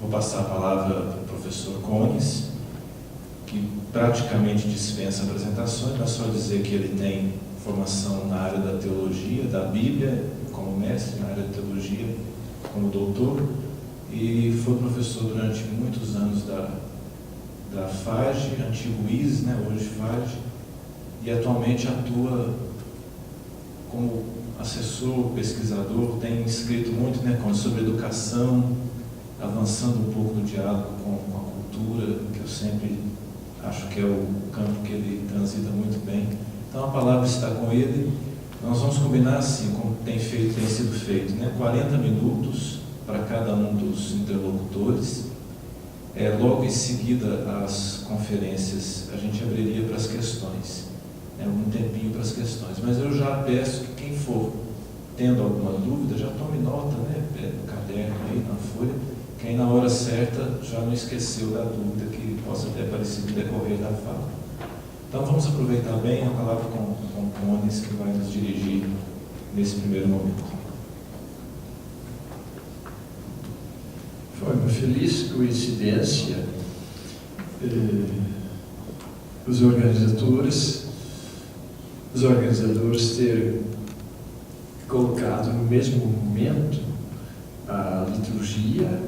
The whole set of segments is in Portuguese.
Vou passar a palavra para o professor Cones, que praticamente dispensa apresentações, mas só dizer que ele tem formação na área da teologia, da Bíblia, como mestre, na área da teologia, como doutor, e foi professor durante muitos anos da FAGE, antigo IS, né, hoje FAGE, e atualmente atua como assessor, pesquisador, tem escrito muito, né, sobre educação, avançando um pouco no diálogo com a cultura, que eu sempre acho que é o campo que ele transita muito bem. Então a palavra está com ele. Nós vamos combinar assim, como tem sido feito, né? 40 minutos para cada um dos interlocutores. Logo em seguida às conferências, a gente abriria para as questões. Um tempinho para as questões. Mas eu já peço que quem for tendo alguma dúvida, já tome nota, né? No caderno aí, na folha, que aí na hora certa já não esqueceu da dúvida que possa ter aparecido no decorrer da fala. Então vamos aproveitar bem a palavra com o Cones, que vai nos dirigir nesse primeiro momento. Foi uma feliz coincidência os organizadores terem colocado no mesmo momento a liturgia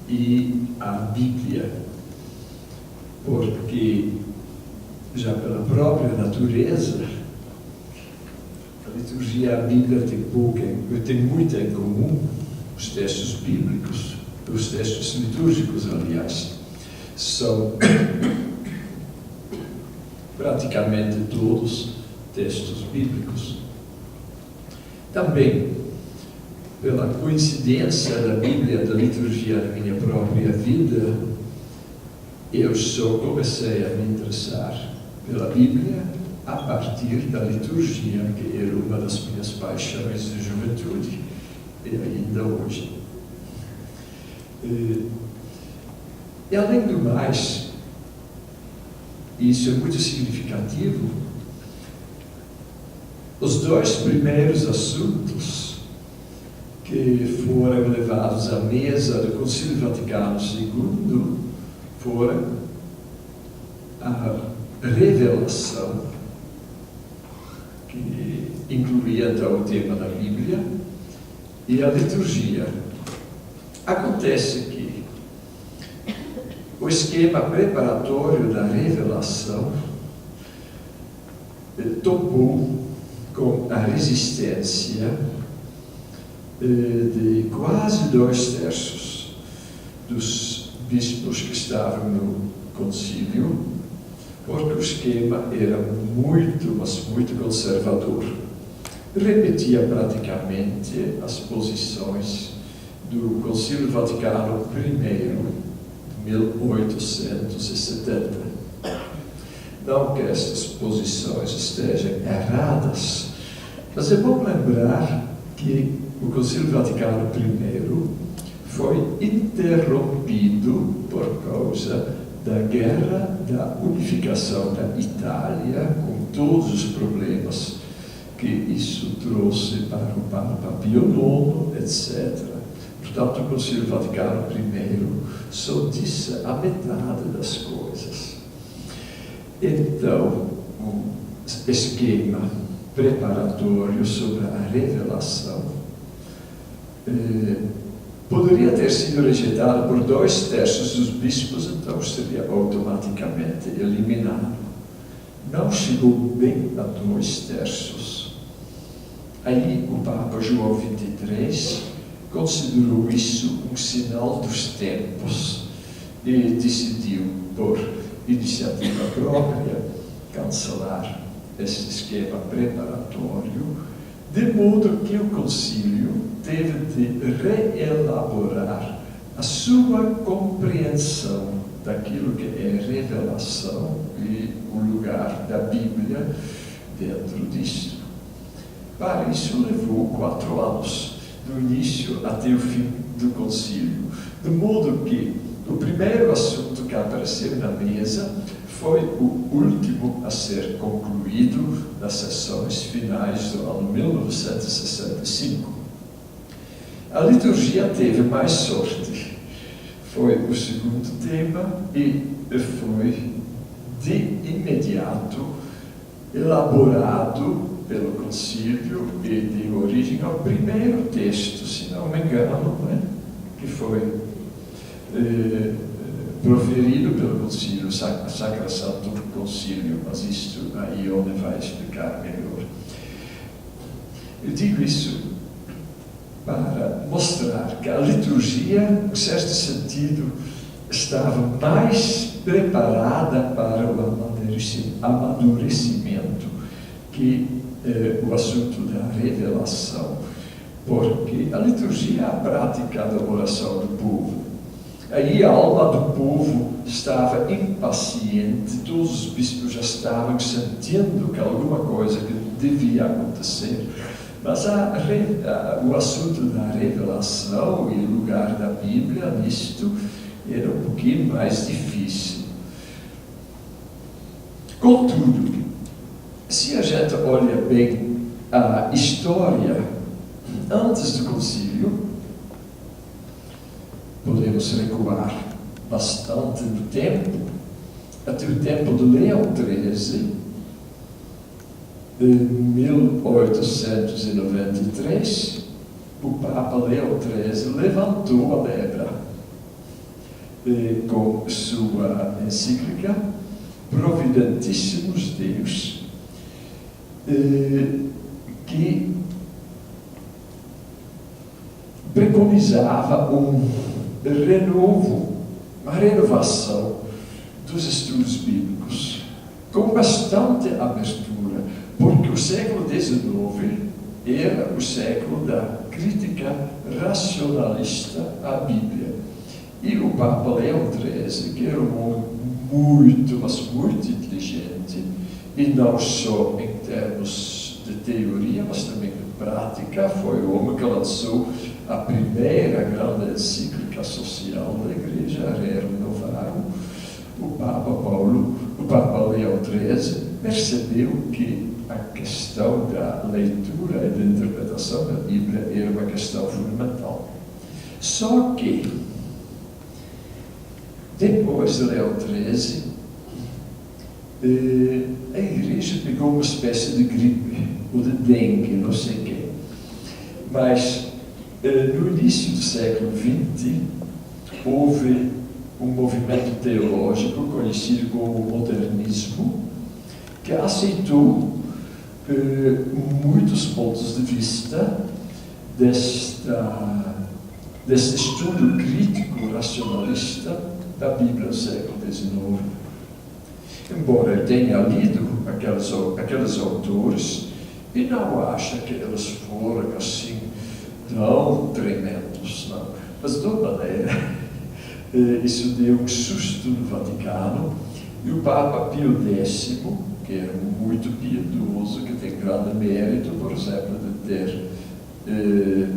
e a Bíblia, porque já pela própria natureza a liturgia e a Bíblia têm muito em comum. Os textos bíblicos, os textos litúrgicos, aliás, são praticamente todos textos bíblicos. Também, pela coincidência da Bíblia e da liturgia na minha própria vida, eu só comecei a me interessar pela Bíblia a partir da liturgia, que era uma das minhas paixões de juventude e ainda hoje. E além do mais, isso é muito significativo, os dois primeiros assuntos que foram levados à mesa do Concílio Vaticano II foram a revelação, que incluía então o tema da Bíblia, e a liturgia. Acontece que o esquema preparatório da revelação topou com a resistência de quase 2/3 dos bispos que estavam no concílio, porque o esquema era mas muito conservador. Repetia praticamente as posições do Concílio Vaticano I, de 1870. Não que estas posições estejam erradas, mas é bom lembrar que o Concílio Vaticano I foi interrompido por causa da guerra da unificação da Itália, com todos os problemas que isso trouxe para o Papa Pio IX, etc. Portanto, o Concílio Vaticano I só disse a metade das coisas. Então, o esquema preparatório sobre a revelação poderia ter sido rejeitado por 2/3 dos bispos, então seria automaticamente eliminado. Não chegou bem a 2/3. Aí o Papa João XXIII considerou isso um sinal dos tempos e decidiu, por iniciativa própria, cancelar esse esquema preparatório, de modo que o concílio teve de reelaborar a sua compreensão daquilo que é revelação e o lugar da Bíblia dentro disso. Para isso levou 4 anos, do início até o fim do concílio, de modo que o primeiro assunto que apareceu na mesa foi o último a ser concluído nas sessões finais do ano 1965. A liturgia teve mais sorte. foi o segundo tema e foi de imediato elaborado pelo concílio e de origem ao primeiro texto, se não me engano, né? Que foi proferido pelo concílio, Sacra Sanctum Concílio, mas isto aí Ione vai explicar melhor. Eu digo isso para mostrar que a liturgia, em certo sentido, estava mais preparada para o amadurecimento que o assunto da revelação, porque a liturgia é a prática da oração do povo. Aí a alma do povo estava impaciente, todos os bispos já estavam sentindo que alguma coisa que devia acontecer, mas o assunto da revelação e o lugar da Bíblia nisto era um pouquinho mais difícil. Contudo, se a gente olha bem a história antes do concílio, podemos recuar bastante no tempo, até o tempo de Leão XIII, em 1893, o Papa Leão XIII levantou a lebre com sua encíclica Providentissimos Deus, que preconizava uma renovação dos estudos bíblicos, com bastante abertura, porque o século XIX era o século da crítica racionalista à Bíblia. E o Papa Leão XIII, que era um homem muito, mas muito inteligente, e não só em termos de teoria, mas também de prática, foi o homem que lançou a primeira grande encíclica social da Igreja, Rerum Novarum. O Papa Leão XIII percebeu que a questão da leitura e da interpretação da Bíblia era uma questão fundamental. Só que, depois de Leão XIII, a Igreja pegou uma espécie de gripe, ou de dengue, não sei o quê. Mas, no início do século XX, houve um movimento teológico conhecido como modernismo, que aceitou muitos pontos de vista desse estudo crítico racionalista da Bíblia do século XIX. Embora eu tenha lido aqueles autores e não acha que eles foram assim tão tremendos, não. Mas de toda maneira, isso deu um susto no Vaticano, e o Papa Pio X, que era muito piedoso, que tem grande mérito, por exemplo, de ter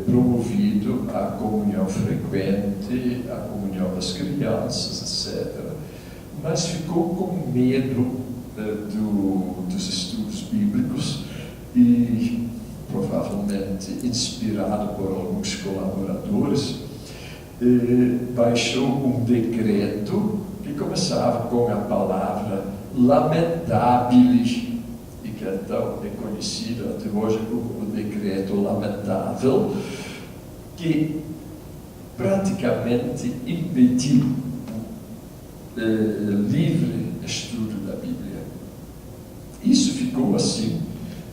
promovido a comunhão frequente, a comunhão das crianças, etc. Mas ficou com medo dos estudos bíblicos e, provavelmente inspirado por alguns colaboradores, baixou um decreto que começava com a palavra lamentabile, e que então é conhecido até hoje como o decreto lamentável, que praticamente impediu livre estudo da Bíblia. Isso ficou assim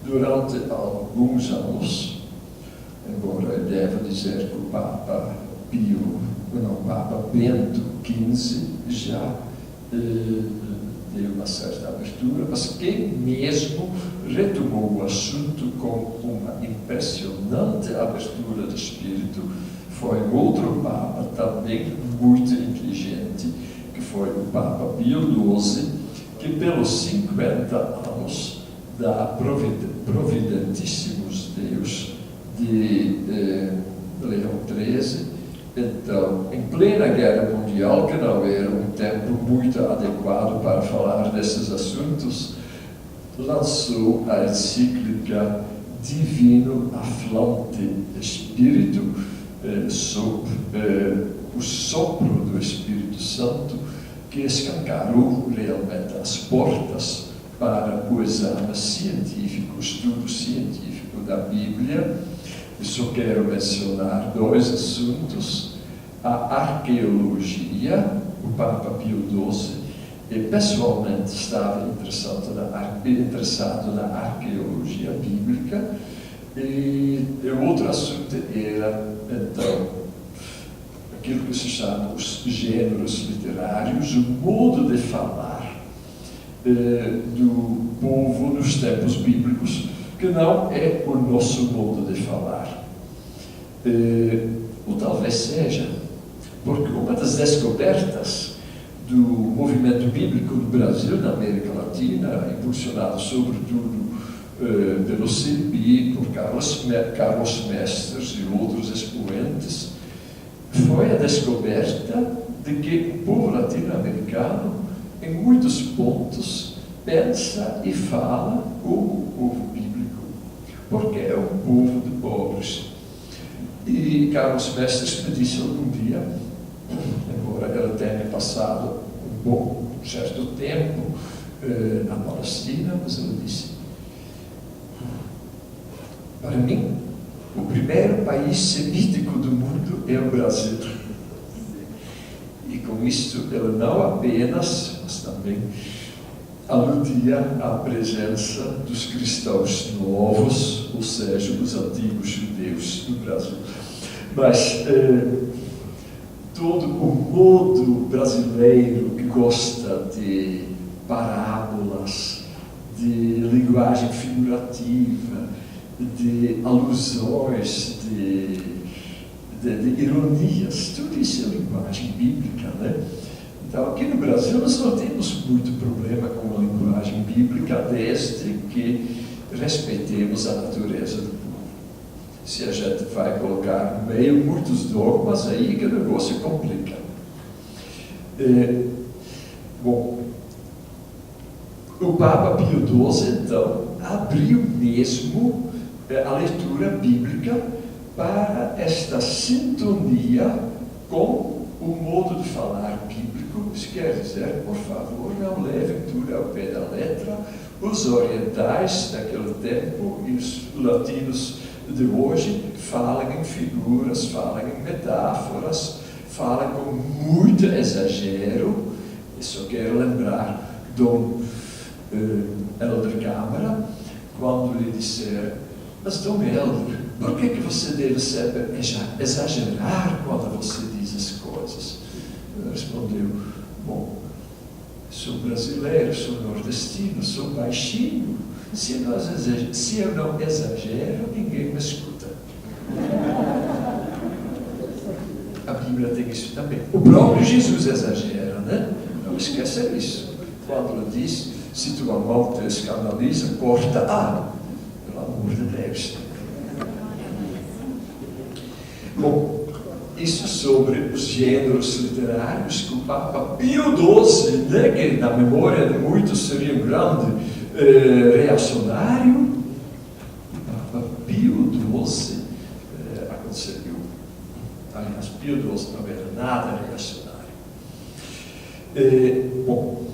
durante alguns anos, embora eu deva dizer que o Papa Bento XV já deu uma certa abertura, mas quem mesmo retomou o assunto com uma impressionante abertura de espírito foi outro Papa, também muito inteligente, que foi o Papa Pio XII, que pelos 50 anos da Providentissimos Deus de Leão XIII, então, em plena Guerra Mundial, que não era um tempo muito adequado para falar desses assuntos, lançou a encíclica Divino Aflante Espírito, sob o sopro do do Espírito Santo que escancarou realmente as portas para o exame científico, o estudo científico da Bíblia. Eu só quero mencionar 2 assuntos: a arqueologia. O Papa Pio XII pessoalmente estava interessado na arqueologia bíblica, e o outro assunto era, então, aquilo que se chama os gêneros literários, o modo de falar do povo nos tempos bíblicos, que não é o nosso modo de falar. Ou talvez seja, porque uma das descobertas do movimento bíblico no Brasil, na América Latina, impulsionado sobretudo pelo CEBI, por Carlos Mestres e outros expoentes, foi a descoberta de que o povo latino-americano, em muitos pontos, pensa e fala como o povo bíblico, porque é um povo de pobres. E Carlos Mestres me disse algum dia, embora ela tenha passado um certo tempo na Palestina, mas ela disse: para mim, o primeiro país semítico do mundo é o Brasil. E com isso ela não apenas, mas também aludia à presença dos cristãos novos, ou seja, os antigos judeus no Brasil. Mas todo o modo brasileiro que gosta de parábolas, de linguagem figurativa, de alusões, de ironias, tudo isso é linguagem bíblica, né? Então, aqui no Brasil, nós não temos muito problema com a linguagem bíblica, desde que respeitemos a natureza do povo. Se a gente vai colocar no meio muitos dogmas, aí que o negócio complica. Bom, o Papa Pio XII, então, abriu mesmo a leitura bíblica para esta sintonia com o modo de falar bíblico. Isso quer dizer, por favor, não levem tudo ao pé da letra. Os orientais daquele tempo e os latinos de hoje falam em figuras, falam em metáforas, falam com muito exagero. Eu só quero lembrar Dom Helder Câmara, quando lhe disseram: mas Dom Helder, por que você deve sempre exagerar quando você diz as coisas? Ele respondeu: bom, sou brasileiro, sou nordestino, sou baixinho. Se eu não exagero, ninguém me escuta. A Bíblia tem isso também. O próprio Jesus exagera, né? Não esqueça isso. Quando ele diz: se tua mão te escandaliza, corta a. Pelo amor de Deus. Bom, isso sobre os gêneros literários que o Papa Pio XII, né, que na memória de muitos seria um grande reacionário, o Papa Pio XII aconselhou. Aliás, Pio XII não era nada reacionário. Bom,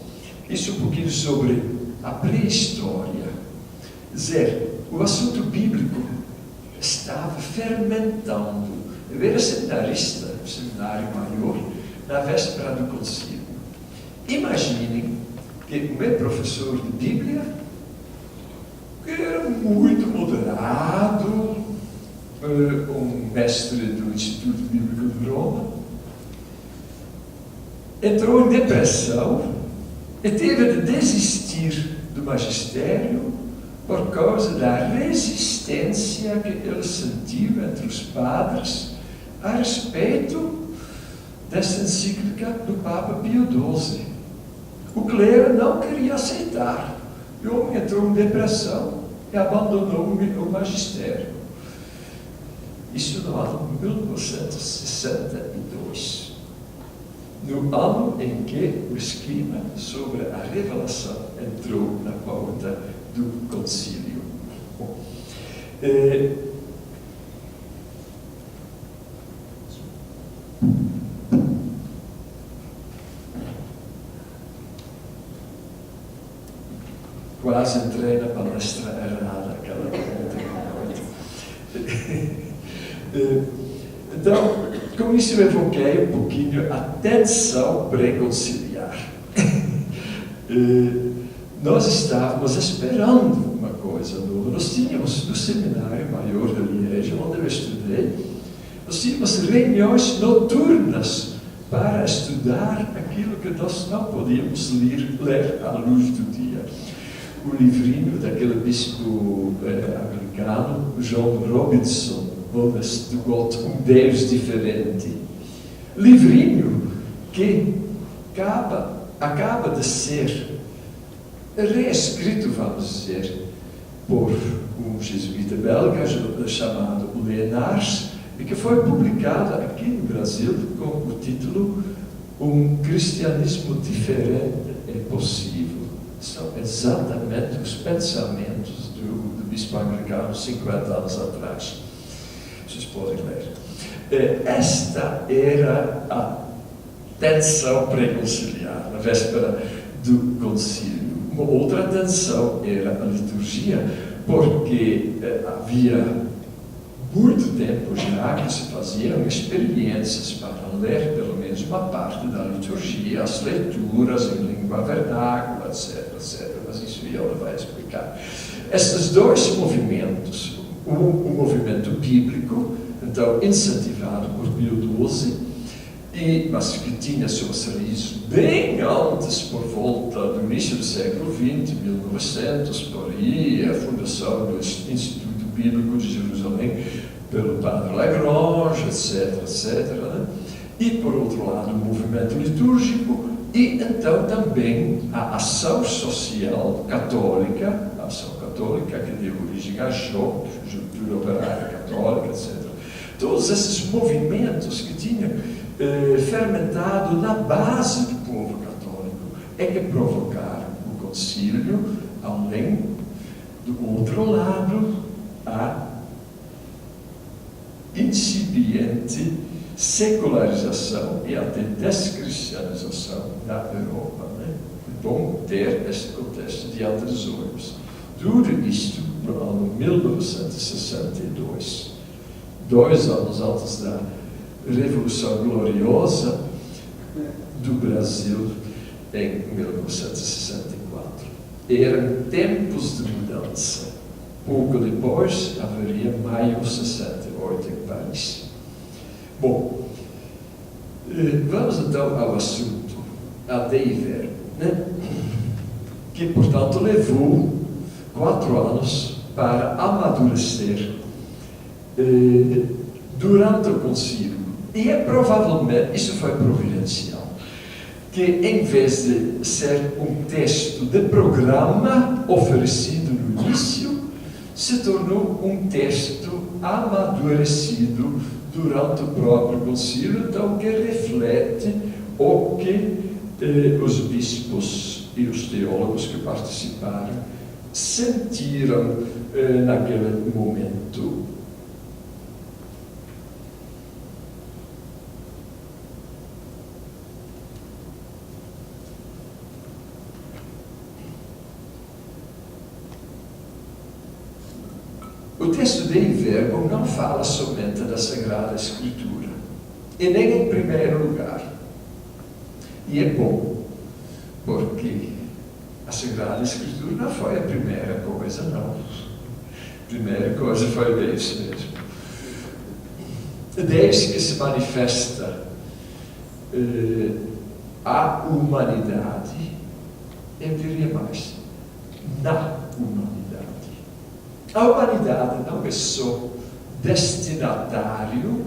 isso um pouquinho sobre a pré-história. Dizer, o assunto bíblico estava fermentando. Eu era seminarista no seminário maior, na véspera do concílio. Imaginem que o meu professor de Bíblia, que era muito moderado, um mestre do Instituto Bíblico de Roma, entrou em depressão e teve de desistir do magistério por causa da resistência que ele sentiu entre os padres a respeito desta encíclica do Papa Pio XII. O clero não queria aceitar. O homem entrou em depressão e abandonou o magistério. Isso no ano de 1962. No ano em que o esquema sobre a revelação entrou na pauta do concílio. Bom, quase entrei na palestra errada aquela noite. Então, com isso eu evoquei um pouquinho a tensão pré-conciliar. Nós estávamos esperando uma coisa nova. Nós tínhamos, no seminário maior de Liege, onde eu estudei, nós tínhamos reuniões noturnas para estudar aquilo que nós não podíamos ler à luz do dia. O livrinho daquele bispo americano, John Robinson, Honest to God, Deus Diferente. Livrinho que acaba de ser reescrito, vamos dizer, por um jesuíta belga chamado Leonards, e que foi publicado aqui no Brasil com o título Um Cristianismo Diferente é Possível. São exatamente os pensamentos do bispo americano 50 anos atrás. Vocês podem ler. Esta era a tensão pré-conciliar, na véspera do concílio. Uma outra tensão era a liturgia, porque havia muito tempo já que se faziam experiências para ler pelo menos uma parte da liturgia, as leituras em língua vernácula, etc, etc. Mas isso eu vai explicar. Esses dois movimentos, o movimento bíblico, então incentivado por Pio XII, mas que tinha suas raízes bem antes, por volta do início do século XX, 1900, por aí, a fundação do Instituto Bíblico de Jerusalém pelo padre Lagrange, etc, etc. Né? E, por outro lado, o movimento litúrgico e, então, também a ação social católica, a ação católica que deu origem à JOC, Juventude Operária Católica, etc. Todos esses movimentos que tinham fermentado na base do povo católico é que provocaram o concílio, além do outro lado, a incipiente secularização e até descristianização da Europa. Né? É bom ter este contexto diante dos olhos. Tudo isto no ano 1962, 2 anos antes da Revolução Gloriosa do Brasil em 1964. Eram tempos de mudança. Pouco depois, haveria Maio 68 em Paris. Bom, vamos então ao assunto, a Dei Verbum, né? Que, portanto, levou 4 anos para amadurecer durante o concílio. E provavelmente, isso foi providencial, que em vez de ser um texto de programa oferecido no início, se tornou um texto amadurecido durante o próprio concílio, então que reflete o que os bispos e os teólogos que participaram sentiram naquele momento. O texto de Dei Verbum não fala somente da Sagrada Escritura, e nem em primeiro lugar. E é bom, porque a Sagrada Escritura não foi a primeira coisa, não. A primeira coisa foi Deus mesmo. Deus que se manifesta à humanidade, eu diria mais, na humanidade. A humanidade não é só destinatário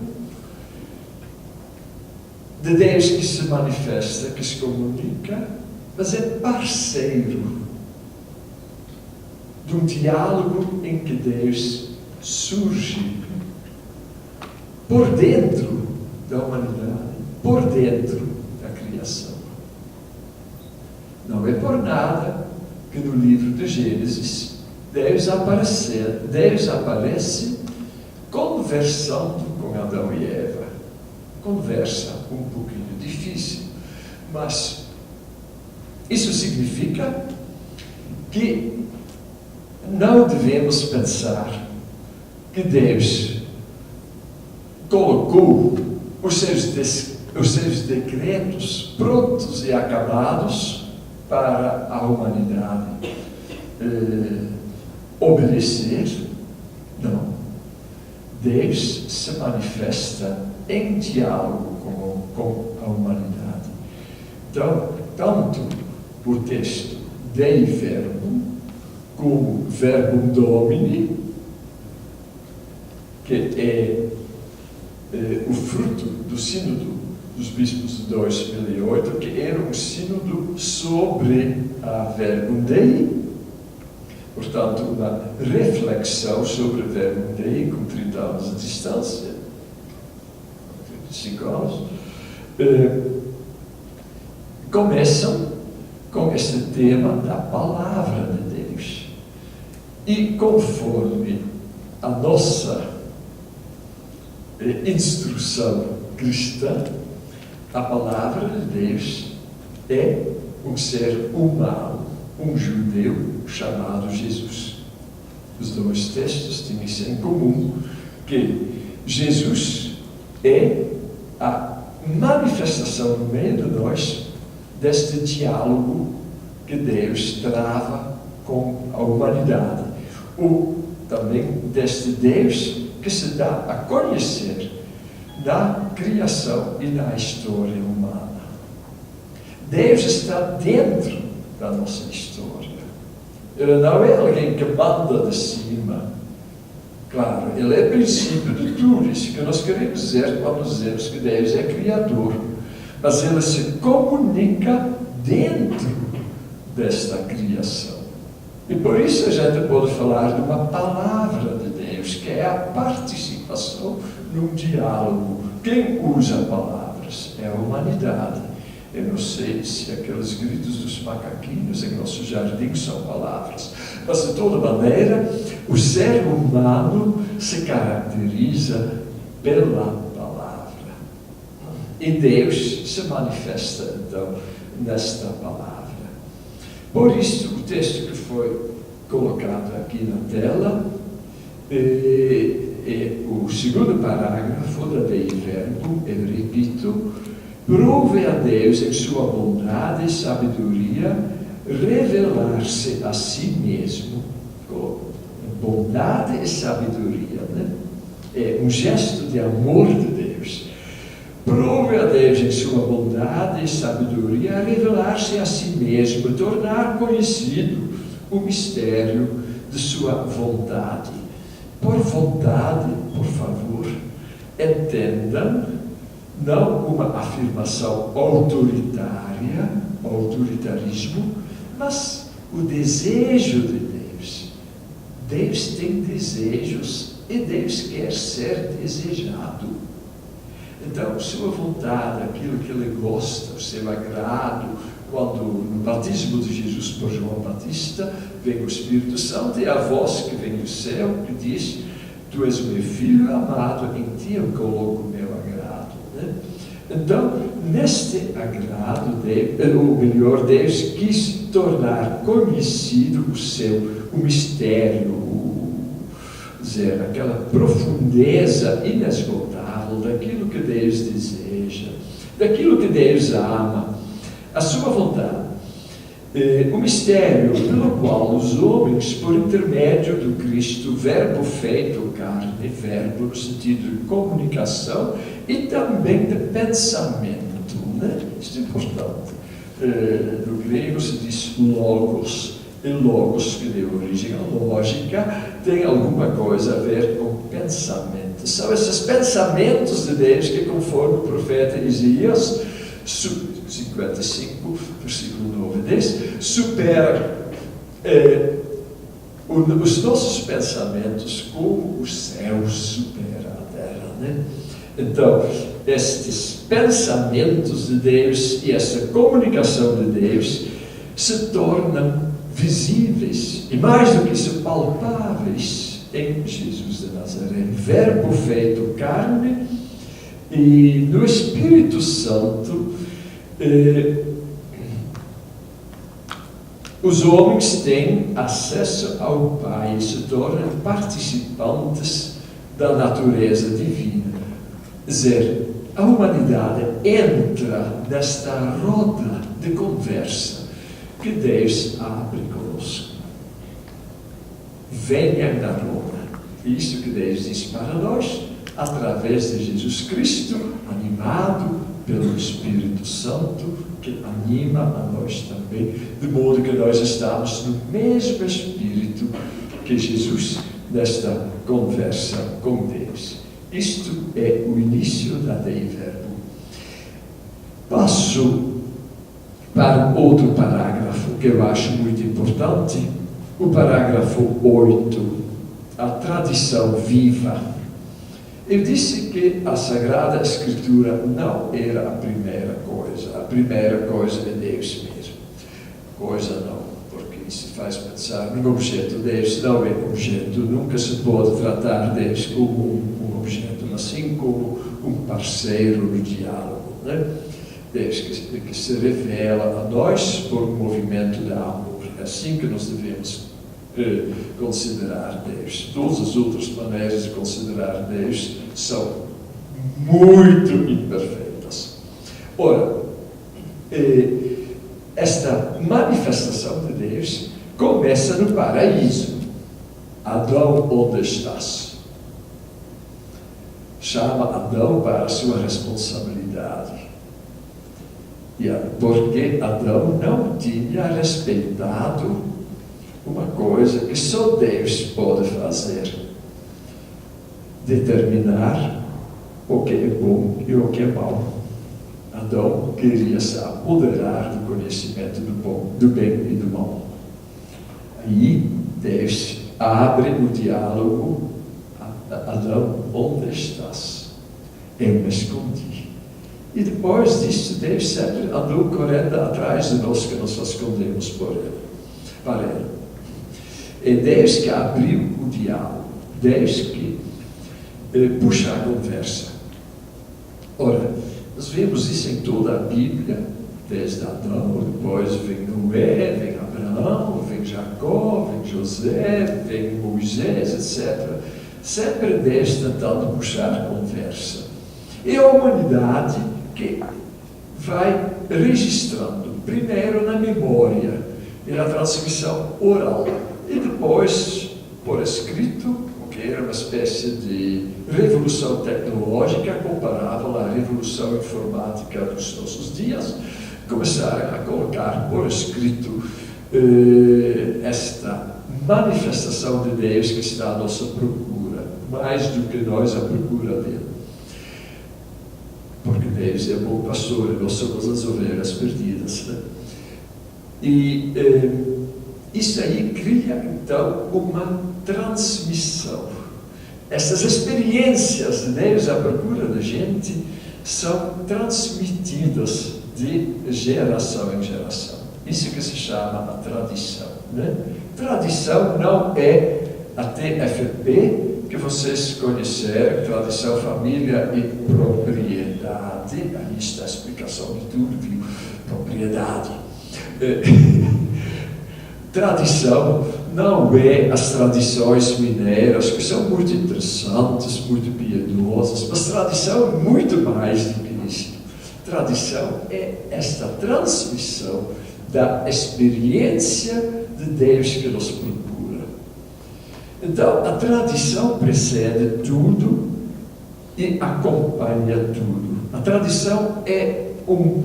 de Deus que se manifesta, que se comunica, mas é parceiro de um diálogo em que Deus surge por dentro da humanidade, por dentro da criação. Não é por nada que no livro de Gênesis Deus aparece conversando com Adão e Eva. Conversa um pouquinho difícil, mas isso significa que não devemos pensar que Deus colocou os seus decretos prontos e acabados para a humanidade obedecer. Não. Deus se manifesta em diálogo com a humanidade. Então, tanto o texto Dei Verbum, como Verbum Domini, que é o fruto do sínodo dos bispos de 2008, que era um sínodo sobre a Verbum Dei, portanto, uma reflexão sobre o Verbum Dei com 30 anos de distância, 35 anos, começam com este tema da Palavra de Deus. E conforme a nossa instrução cristã, a Palavra de Deus é um ser humano, um judeu chamado Jesus. Os dois textos têm isso em comum, que Jesus é a manifestação no meio de nós deste diálogo que Deus trava com a humanidade, ou também deste Deus que se dá a conhecer na criação e na história humana. Deus está dentro da nossa história. Ele não é alguém que manda de cima. Claro, ele é princípio de tudo isso que nós queremos dizer quando dizemos que Deus é criador. Mas ele se comunica dentro desta criação. E por isso a gente pode falar de uma palavra de Deus, que é a participação num diálogo. Quem usa palavras é a humanidade. Eu não sei se aqueles gritos dos macaquinhos em nosso jardim são palavras, mas de toda maneira, o ser humano se caracteriza pela palavra. E Deus se manifesta, então, nesta palavra. Por isso, o texto que foi colocado aqui na tela é o segundo parágrafo da Dei Verbum, eu repito: prove a Deus em sua bondade e sabedoria revelar-se a si mesmo. Bondade e sabedoria, né? É um gesto de amor de Deus. Prove a Deus em sua bondade e sabedoria revelar-se a si mesmo, tornar conhecido o mistério de sua vontade. Por vontade, por favor, entendam não uma afirmação autoritária, autoritarismo, mas o desejo de Deus. Deus tem desejos e Deus quer ser desejado. Então, sua vontade, aquilo que ele gosta, o seu agrado, quando no batismo de Jesus por João Batista, vem o Espírito Santo e a voz que vem do céu, que diz: tu és meu filho amado, em ti eu coloco o meu agrado. Né? Então, neste agrado, Deus quis tornar conhecido o mistério, dizer, aquela profundeza inesgotável daquilo que Deus deseja, daquilo que Deus ama, a sua vontade. O mistério pelo qual os homens, por intermédio do Cristo, verbo feito carne, verbo no sentido de comunicação e também de pensamento, né? Isto é importante. No grego se diz logos, e logos, que deu origem à lógica, tem alguma coisa a ver com pensamento. São esses pensamentos de Deus que, conforme o profeta Isaías 55, versículo 9 e 10, superam os nossos pensamentos como o céu supera a terra, né? Então, estes pensamentos de Deus e essa comunicação de Deus se tornam visíveis e, mais do que isso, palpáveis em Jesus de Nazaré, verbo feito carne, e no Espírito Santo Os homens têm acesso ao Pai e se tornam participantes da natureza divina. Quer dizer, a humanidade entra nesta roda de conversa que Deus abre conosco. Venham na roda. Isso que Deus diz para nós, através de Jesus Cristo, animado pelo Espírito Santo, que anima a nós também, de modo que nós estamos no mesmo Espírito que Jesus nesta conversa com Deus. Isto é o início da Dei Verbo. Passo para outro parágrafo que eu acho muito importante, o parágrafo 8, a tradição viva. Eu disse que a Sagrada Escritura não era a primeira coisa é Deus mesmo. Coisa não, porque isso faz pensar no objeto. Deus não é objeto, nunca se pode tratar Deus como um objeto, mas sim como um parceiro no diálogo, né? Deus que se revela a nós por um movimento de amor. É assim que nós devemos considerar Deus. Todas as outras maneiras de considerar Deus são muito imperfeitas. Ora, esta manifestação de Deus começa no paraíso. Adão, onde estás? Chama Adão para a sua responsabilidade. Porque Adão não tinha respeitado uma coisa que só Deus pode fazer: determinar o que é bom e o que é mau. Adão queria se apoderar do conhecimento do bom, do bem e do mal. Aí Deus abre o diálogo. Adão, onde estás? Eu me escondi. E depois disso, Deus sempre andou correndo atrás de nós, que nós escondemos para ele. É Deus que abriu o diálogo, Deus que puxa a conversa. Ora, nós vemos isso em toda a Bíblia, desde Adão, depois vem Noé, vem Abraão, vem Jacó, vem José, vem Moisés, etc. Sempre Deus tentando puxar a conversa. É a humanidade que vai registrando, primeiro na memória e na transmissão oral, e depois por escrito, o que era uma espécie de revolução tecnológica comparável à revolução informática dos nossos dias. Começaram a colocar por escrito esta manifestação de Deus que está à nossa procura, mais do que nós à procura dele. Porque Deus é bom pastor e nós somos as ovelhas perdidas, né? E isso aí cria, então, uma transmissão. Essas experiências de Deus à procura da gente são transmitidas de geração em geração. Isso que se chama a tradição, né? Tradição não é a TFP, que vocês conheceram, tradição, família e propriedade. Aí está a explicação de tudo, viu? Propriedade. Tradição não é as tradições mineiras, que são muito interessantes, muito piedosas, mas tradição é muito mais do que isso. Tradição é esta transmissão da experiência de Deus que nos procura. Então, a tradição precede tudo e acompanha tudo. A tradição é um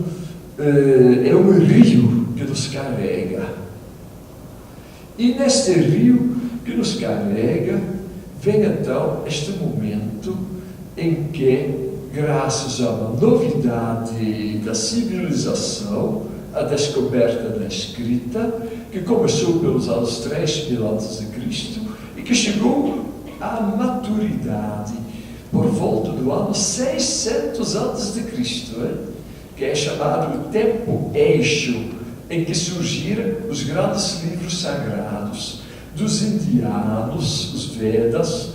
rio que nos carrega. E neste rio que nos carrega, vem então este momento em que, graças a uma novidade da civilização, a descoberta da escrita, que começou pelos anos 3000 a.C., e que chegou à maturidade por volta do ano 600 a.C., que é chamado o tempo eixo, em que surgiram os grandes livros sagrados dos indianos, os Vedas,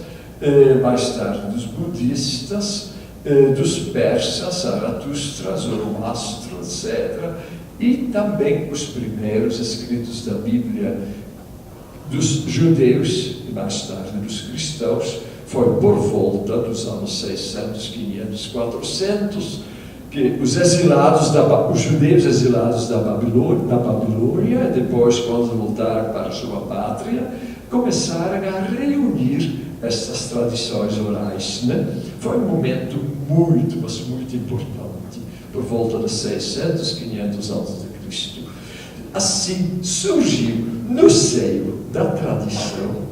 mais tarde dos budistas, dos persas, Zaratustra, Zoroastro, etc., e também os primeiros escritos da Bíblia dos judeus e mais tarde dos cristãos. Foi por volta dos anos 600, 500, 400 que os judeus exilados da Babilônia, depois quando voltaram para sua pátria, começaram a reunir essas tradições orais, né? Foi um momento muito, mas muito importante, por volta de 600, 500 a.C. Assim surgiu no seio da tradição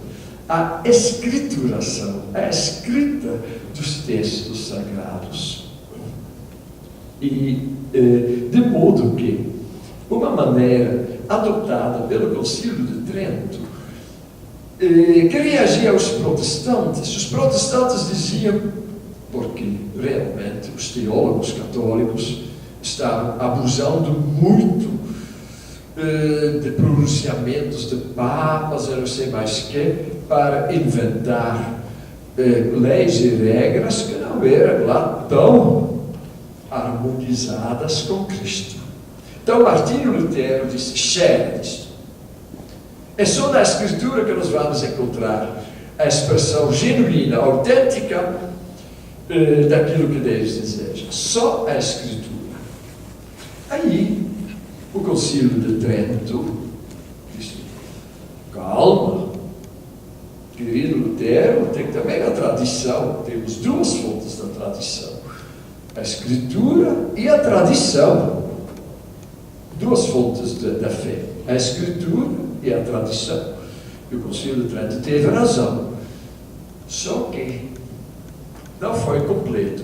a escrituração, a escrita dos textos sagrados. E de modo que uma maneira adotada pelo Concílio de Trento que reagia aos protestantes. Os protestantes diziam, porque realmente os teólogos católicos estavam abusando muito de pronunciamentos de papas, eu não sei mais que, para inventar leis e regras que não eram lá tão harmonizadas com Cristo. Então Martinho Lutero disse: chega disto. É só na Escritura que nós vamos encontrar a expressão genuína, autêntica daquilo que Deus deseja. Só a Escritura. Aí, o Concílio de Trento disse: calma, querido Lutero, tem também a tradição. Temos duas fontes da tradição: a Escritura e a tradição. Duas fontes da fé: a Escritura e a tradição. E o Concílio de Trento teve razão. Só que não foi completo.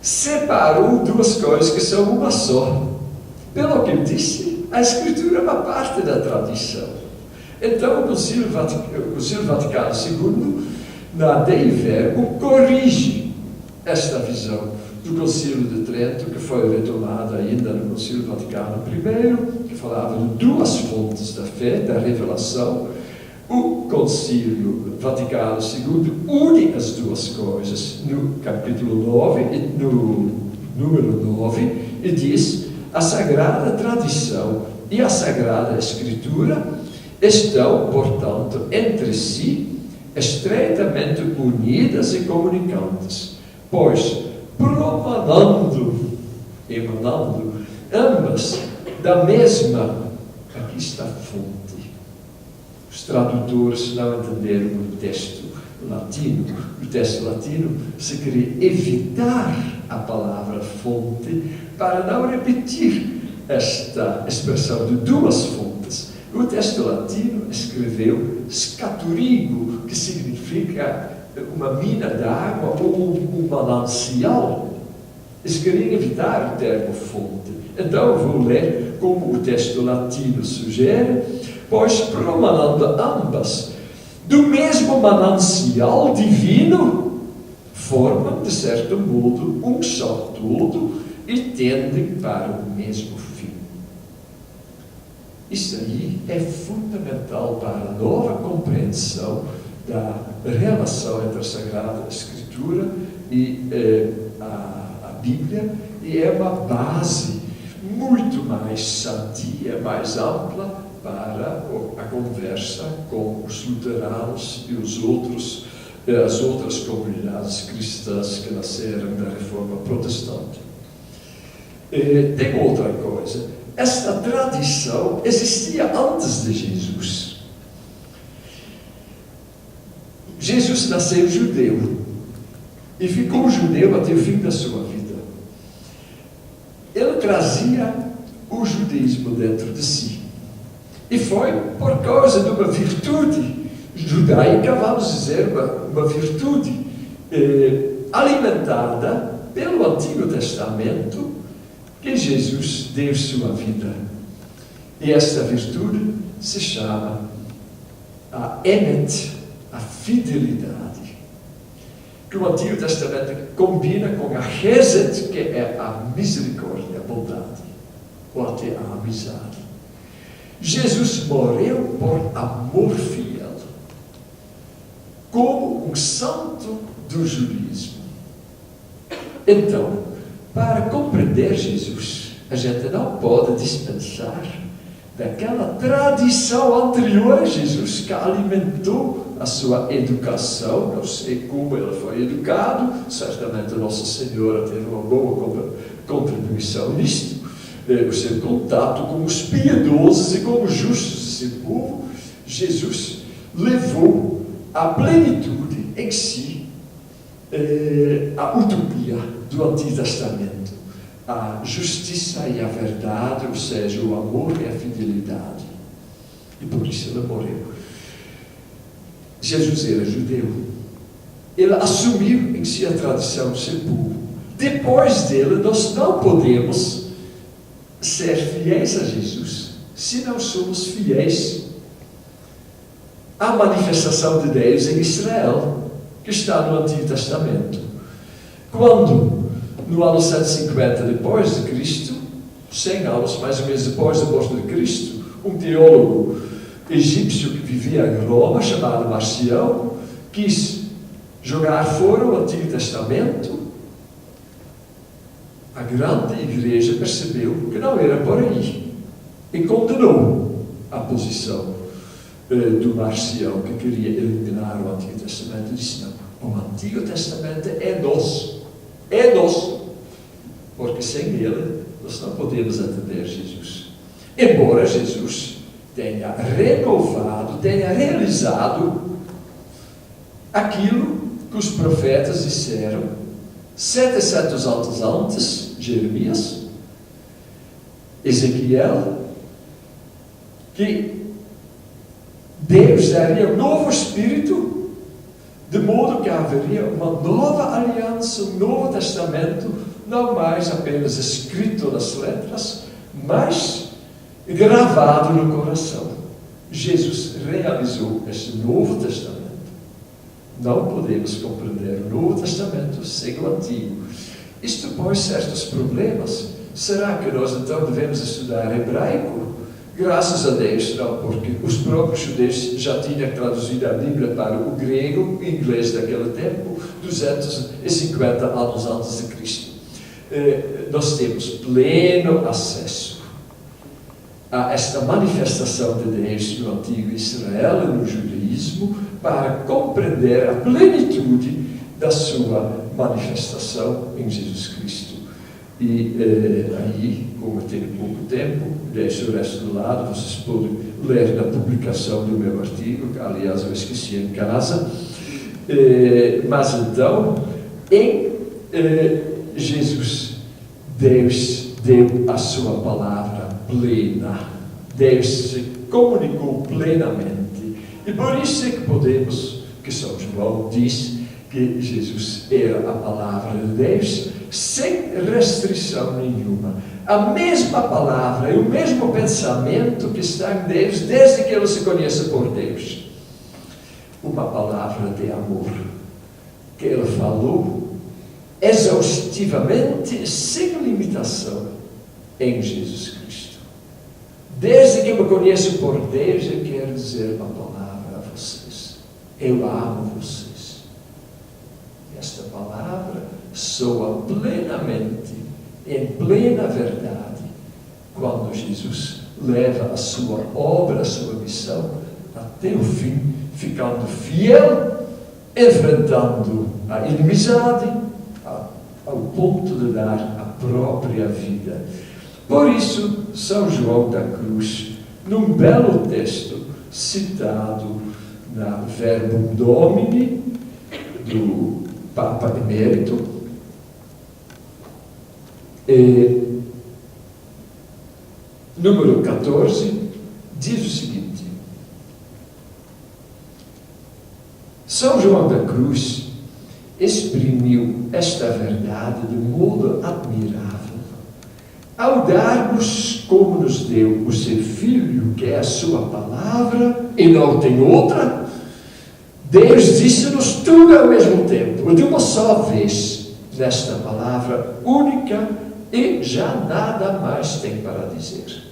Separou duas coisas que são uma só. Pelo que eu disse, a Escritura é uma parte da tradição. Então o Concílio Vaticano II, na Dei Verbum, corrige esta visão do Concílio de Trento, que foi retomada ainda no Concílio Vaticano I, que falava de duas fontes da fé, da revelação. O Concílio Vaticano II une as duas coisas no capítulo 9, no número 9, e diz: a Sagrada Tradição e a Sagrada Escritura estão, portanto, entre si estreitamente unidas e comunicantes, pois emanando ambas da mesma, aqui está a fonte. Os tradutores não entenderam o texto latino. O texto latino se queria evitar a palavra fonte para não repetir esta expressão de duas fontes. O texto latino escreveu scaturigo, que significa uma mina d'água ou um manancial. Eles queriam evitar o termo fonte. Então eu vou ler como o texto latino sugere: pois promanando ambas do mesmo manancial divino, formam de certo modo um só todo e tendem para o mesmo fim. Isso aí é fundamental para a nova compreensão da relação entre a Sagrada Escritura e a Bíblia, e é uma base muito mais sadia, mais ampla para a conversa com os luteranos e as outras comunidades cristãs que nasceram da Reforma Protestante. Tem outra coisa: esta tradição existia antes de Jesus. Jesus nasceu judeu e ficou judeu até o fim da sua vida. Ele trazia o judaísmo dentro de si. E foi por causa de uma virtude judaica, vamos dizer, uma virtude alimentada pelo Antigo Testamento, que Jesus deu sua vida. E esta virtude se chama a emet, a fidelidade, que o Antigo Testamento combina com a chesed, que é a misericórdia, a bondade, ou até a amizade. Jesus morreu por amor fiel, como um santo do judaísmo. Então, para compreender Jesus, a gente não pode dispensar daquela tradição anterior a Jesus que alimentou a sua educação. Não sei como ele foi educado, certamente Nossa Senhora teve uma boa contribuição nisto. O seu contato com os piedosos e com os justos desse povo. Jesus levou à plenitude em si a utopia do Antigo Testamento, a justiça e a verdade, ou seja, o amor e a fidelidade. E por isso ele morreu. Jesus era judeu. Ele assumiu em si a tradição do seu povo. Depois dele, nós não podemos ser fiéis a Jesus se não somos fiéis à manifestação de Deus em Israel, que está no Antigo Testamento. Quando, no ano 150 depois de Cristo, 100 anos mais ou menos depois da morte de Cristo, um teólogo egípcio que vivia em Roma, chamado Marcião, quis jogar fora o Antigo Testamento. A grande igreja percebeu que não era por aí e condenou a posição do Marcião, que queria eliminar o Antigo Testamento. Disse: não, o Antigo Testamento é nosso, porque sem ele nós não podemos atender Jesus. Embora Jesus tenha renovado, tenha realizado aquilo que os profetas disseram 700 anos antes, Jeremias, Ezequiel, que Deus daria um novo espírito, de modo que haveria uma nova aliança, um novo testamento, não mais apenas escrito nas letras, mas gravado no coração. Jesus realizou esse novo testamento. Não podemos compreender o Novo Testamento sem o Antigo. Isto põe certos problemas. Será que nós então devemos estudar hebraico? Graças a Deus, não, porque os próprios judeus já tinham traduzido a Bíblia para o grego e inglês daquele tempo, 250 anos antes de Cristo. Nós temos pleno acesso a esta manifestação de Deus no Antigo Israel e no judaísmo, para compreender a plenitude da sua manifestação em Jesus Cristo. E aí, como eu tenho pouco tempo, deixo o resto do lado, vocês podem ler na publicação do meu artigo, que aliás eu esqueci em casa. Mas então, em Jesus, Deus deu a sua palavra plena. Deus se comunicou plenamente. E por isso é que podemos, que São João diz que Jesus era a palavra de Deus, sem restrição nenhuma. A mesma palavra e o mesmo pensamento que está em Deus, desde que ele se conhece por Deus. Uma palavra de amor, que ele falou exaustivamente, sem limitação, em Jesus Cristo. Desde que me conheço por Deus, eu quero dizer uma palavra a vocês. Eu amo vocês. Esta palavra soa plenamente, em plena verdade, quando Jesus leva a sua obra, a sua missão, até o fim, ficando fiel, enfrentando a inimizade, ao ponto de dar a própria vida. Por isso, São João da Cruz, num belo texto citado na Verbum Domini, do Papa Emérito, número 14, diz o seguinte: São João da Cruz exprimiu esta verdade de modo admirável, ao dar-nos, como nos deu, o seu Filho, que é a sua palavra, e não tem outra. Deus disse-nos tudo ao mesmo tempo, de uma só vez, nesta palavra única, e já nada mais tem para dizer.